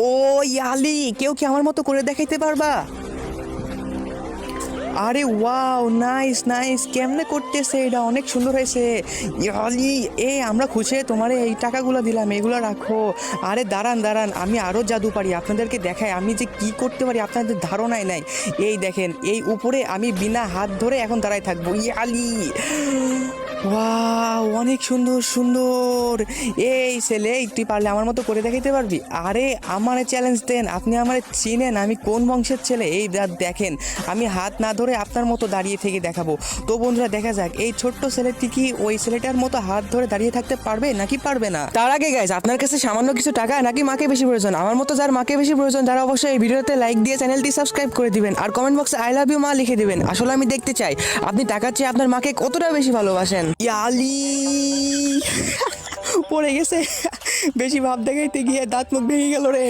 ও ইয়ালি, কেউ কি আমার মতো করে দেখাইতে পারবা? আরে ওয়াও, নাইস নাইস, কেমনে করতেছে এটা, অনেক সুন্দর হয়েছে। ইয়ালি, আমরা খুশি তোমারে এই টাকাগুলো দিলাম, এগুলো রাখো। আরে দাঁড়ান দাঁড়ান, আমি আরও জাদু পারি, আপনাদেরকে দেখাই আমি যে কি করতে পারি, আপনাদের ধারণাই নাই। এই দেখেন, এই উপরে আমি বিনা হাত ধরে এখন দাঁড়ায় থাকবো। ইয়ালি, ওয়াও, অনেক সুন্দর সুন্দর। এই ছেলে, তুই পারলে আমার মতো করে দেখাইতে পারবি? আরে আমারে চ্যালেঞ্জ দেন, আপনি আমারে চিনেন আমি কোন বংশের ছেলে। এই দেখেন, আমি হাত না ধরে আপনার মতো দাঁড়িয়ে থেকে দেখাবো। তো বন্ধুরা, দেখা যাক এই ছোট্ট ছেলেটি কি ওই ছেলেটার মতো হাত ধরে দাঁড়িয়ে থাকতে পারবে নাকি পারবে না। তার আগে গাইজ, আপনার কাছে সামান্য কিছু টাকা নাকি মাকে বেশি প্রয়োজন? আমার মতো যার মাকে বেশি প্রয়োজন তারা অবশ্যই এই ভিডিওতে লাইক দিয়ে চ্যানেলটি সাবস্ক্রাইব করে দিবেন, আর কমেন্ট বক্সে আই লাভ ইউ মা লিখে দিবেন। আসলে আমি দেখতে চাই আপনি টাকার চেয়ে আপনার মাকে কতটা বেশি ভালোবাসেন। ইয়ালি, পড়ে গেছে, বেশি ভাব দেখাইতে গিয়ে দাঁত মুখ ভেঙে গেল রে।